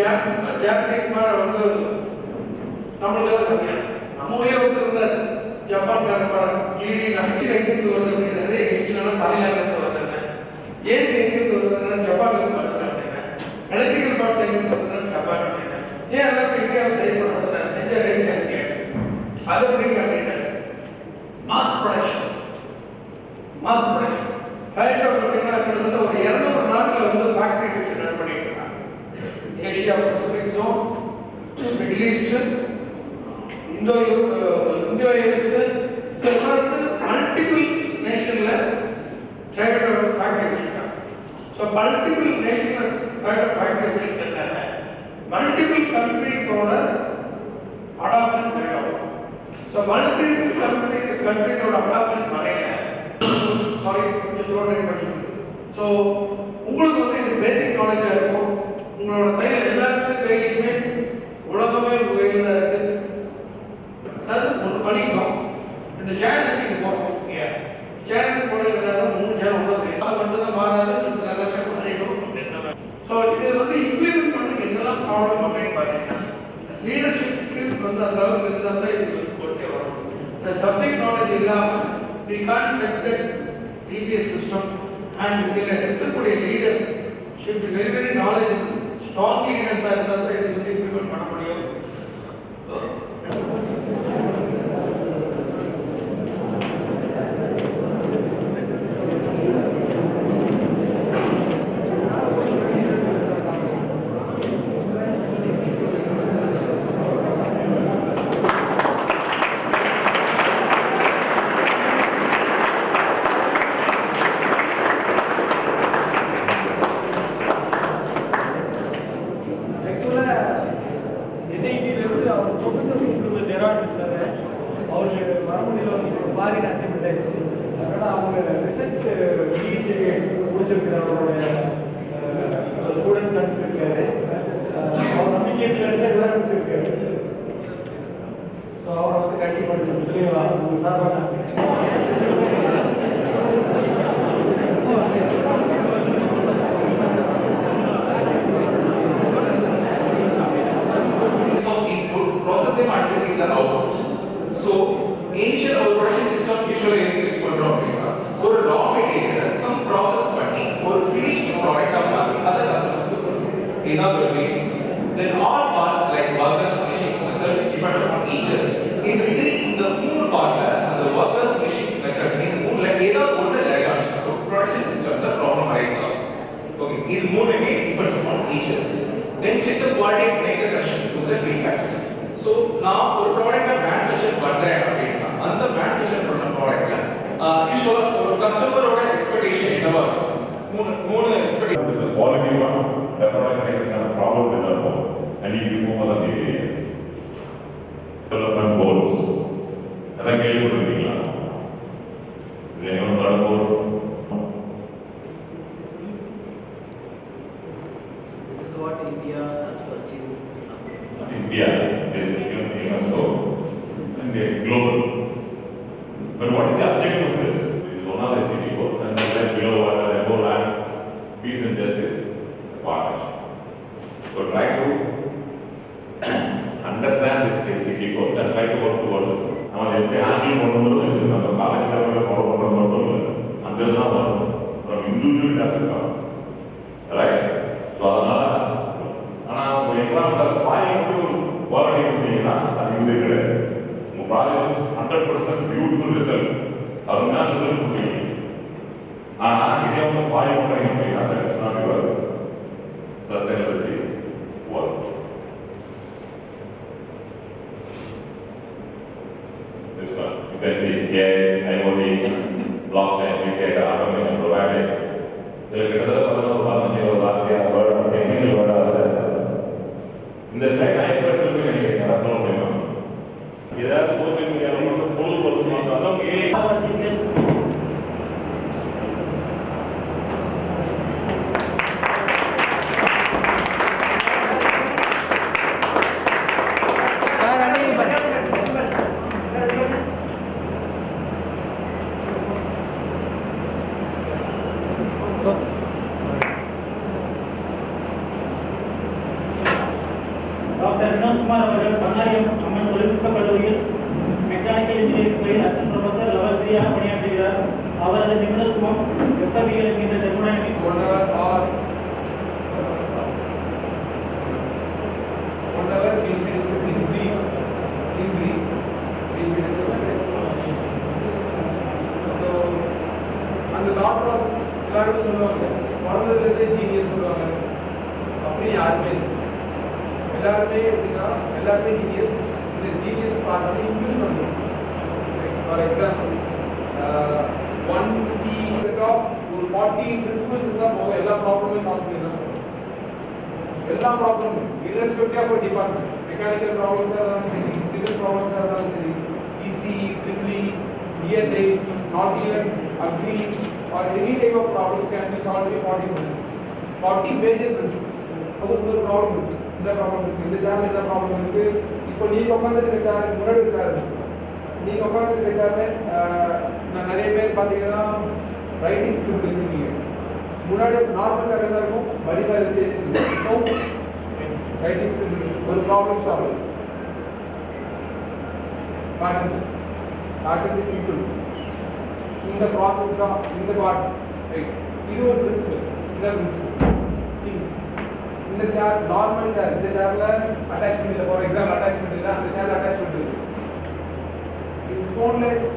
Japanese மாதிரி வந்து நம்மளுக்கு தெரியாது. நம்ம ஊரே ஒருத்தர் இருந்தார் ஜப்பான்காரன் மாதிரி ஜிடி நைன்டி எங்கிருந்து வருது அப்படின்னு நிறைய எங்கிலாம் தாய்லாந்து வருதுன்னு ஏன் எங்கிருந்து வருதுன்னு ஜப்பான்லேருந்து வருது அப்படின்னு எலக்ட்ரிக்கல் பார்ட் எங்கிருந்து வருதுன்னு ஜப்பான் அப்படின்னு ஏன் எல்லாம் இந்தியாவில் செய்யக்கூடாது செஞ்ச ரேட் ஜாஸ்தி ஆகிடுது அது எப்படிங்க அப்படின்னு மாஸ் ப்ரொடக்ஷன் கரெக்டாக பார்த்தீங்கன்னா கிட்டத்தட்ட ஒரு 200 நாட்டில் வந்து ஃபேக்ட்ரி வச்சு ரன் பண்ணிட்டு இருக்காங்க. Asia Pacific zone, Middle East, Indo US வந்து மல்டிபிள் நேஷனில் ஃபேக்ட்ரி வச்சுருக்காங்க. ஸோ மல்டிபிள் நேஷனில் ஃபேக்ட்ரி வச்சுருக்கிறதுனால மல்டிபிள் கண்ட்ரிஸோட அடாப்ஷன் வேணும். ஸோ மல்டிபிள் கண்ட்ரிஸோட அடாப்ஷன் வரையில சாரி கொஞ்சம் தோல்வி பண்ணிருக்கு. ஸோ உங்களுக்கு வந்து இது பேசிக் நாலேஜாக இருக்கும். உங்களோட கையில் எல்லாத்துக்கும் கையிலுமே உலகமே உங்கள் கையில் தான் இருக்குது. அதாவது ஒன்று பண்ணிக்கலாம். இந்த சேனலுக்கு இது போகிறோம் இல்லையா? சேனலுக்கு போன எல்லாரும் 3 சேனல் ஒன்றா தெரியும். அது மட்டும் தான் மாறாது, எல்லாமே மாறிடும் அப்படின்ற. ஸோ இதை வந்து இம்ப்ளிமெண்ட் பண்ணி என்னெல்லாம் ப்ராப்ளம் அப்படின்னு பார்த்தீங்கன்னா லீடர்ஷிப் ஸ்கில்ஸ் வந்து அந்த அளவுக்கு இருந்தால் தான் இது வந்து கொண்டே வரும். இந்த சப்ஜெக்ட் நாலேஜ் இல்லாமல் we can't get that DBS system and இதில் இருக்கக்கூடிய leaders should be very very knowledgeable, strong leaders தான் இருந்தால் தான் இது வந்து இம்ப்ளிமெண்ட் பண்ண முடியும். Then all parts like workers, machines, methods depend upon each other. In between the moon part and the workers, machines, method in moon like either one diagrams to production system the problem arises. Okay, in moon again depends upon each other. Then check the quality and make the correction to the feedbacks. So now ஒரு product manufacture பண்றேன் அப்படினா அந்த manufacture பண்ண productல யூசுவலா ஒரு கஸ்டமரோட expectation என்னவா மூணு expectation quality one the product may have a problem with the bone and if you focus on these areas development goals அதெல்லாம் கேள்விப்பட்டிருக்கீங்களா? இது என்னோட goal this is what India has to achieve. India is UNESCO and it's global. But what is the objective of this? It is one of the city goals and then below water, above land, peace and justice, partnership. So try to understand this SDG goals and try to work towards this. நம்ம எப்படி handle பண்ணுறது நம்ம college லெவலில் follow பண்ணுறது மட்டும் இல்லை, அந்த இதுதான் வரும் நம்ம இண்டிவிஜுவல் டாஸ்க்காக ரைட். ஸோ அதனால் ஆனால் எக்ஸாம்பிள் ஸ்பாயில் மட்டும் ஒரு குவாலிட்டி கொடுத்தீங்கன்னா அது யூஸே கிடையாது. உங்கள் ப்ராஜெக்ட் 100% பியூட்டிஃபுல் ரிசல்ட் அருமையான ரிசல்ட் கொடுத்தீங்க. ஆனால் இதே அவங்க ஸ்பாயில் பண்ணுறீங்க அப்படின்னா that is not your sustainability work. This one, you can see AI, IoT, blockchain, big data, automation, robotics. இதில் கிட்டத்தட்ட 15 வார்த்தையாக வேர்டு டெக்னிக்கல் வேர்டாக இந்த ஸ்லைட் நான் எப்படி இருக்குன்னு நினைக்கிறேன். அதை சொல்ல முடியுமா? ஏதாவது சோசியல் மீடியாவில் பொழுதுபோக்கு அதான் அனந்தகுமார் அவர்கள் பன்னாரியம் அம்மன் தொழில்நுட்ப கல்லூரியில் மெக்கானிக்கல் இன்ஜினியரிங் துறையில் அசிஸ்டன்ட் ப்ரொஃபசர் லெவல் 3 ஆக பணியாற்றுகிறார். அவரது நிபுணத்துவம் வெப்பவியல் என்கின்ற thermodynamics 1 hour or 1 hour will be discussed in brief. Will be discussed. So, and the thought process எல்லாரும் சொல்லுவாங்க பிறந்ததுலேருந்தே ஜீனியஸ் சொல்லுவாங்க. அப்படி யாருமே எல்லாருமே எப்படின்னா எல்லாருமே ஜீனியஸ். இந்த ஜீனியஸ் பார்த்து யூஸ் பண்ணுவோம். ஃபார் எக்ஸாம்பிள் 1C ஆஃப் ஒரு 40 பிரின்சிபல்ஸ் இருந்தால் போதும் எல்லா ப்ராப்ளமும் சால்வ் பண்ணிடலாம். எல்லா ப்ராப்ளமும் irrespective of டிபார்ட்மெண்ட், மெக்கானிக்கல் ப்ராப்ளம்ஸாக இருந்தாலும் சரி, சிவில் ப்ராப்ளம்ஸாக இருந்தாலும் சரி, EC, triple E, E and I, not even agri or any type of problems can be solved with 40 principles. 40 major principles. அப்போ ஒரு ப்ராப்ளம் இருக்கு, இந்த ப்ராப்ளம் இருக்கு, இந்த சேர்ல என்ன ப்ராப்ளம் இருக்கு. இப்போ நீங்க உட்காந்துருக்க சேர் முன்னாடி ஒரு சேர் இருக்கு. நீங்க உட்காந்துருக்க சேர்ல நான் நிறைய பேர் பார்த்தீங்கன்னா ரைட்டிங் ஸ்கிரிப்ட் வச்சிருக்கீங்க. முன்னாடி நார்மல் சேர் என்ன இருக்கும், வடிவாக வச்சு ரைட்டிங் ஸ்கிரிப்ட் ஒரு ப்ராப்ளம் சால்வ் பாட்டு சிம்பிள். இந்த ப்ராசஸ் தான் இந்த பார்ட் ரைட். இது ஒரு பிரின்சிபல். இந்த பிரின்சிபல் இந்த சேர் நார்மல் சேர், இந்த சேர்ல அட்டாச்மெண்ட் இல்லை. ஃபார் எக்ஸாம்பிள் அட்டாச்மெண்ட் இல்லை, அந்த சேர்ல அட்டாச்மெண்ட் இருக்கு. ஃபோன்ல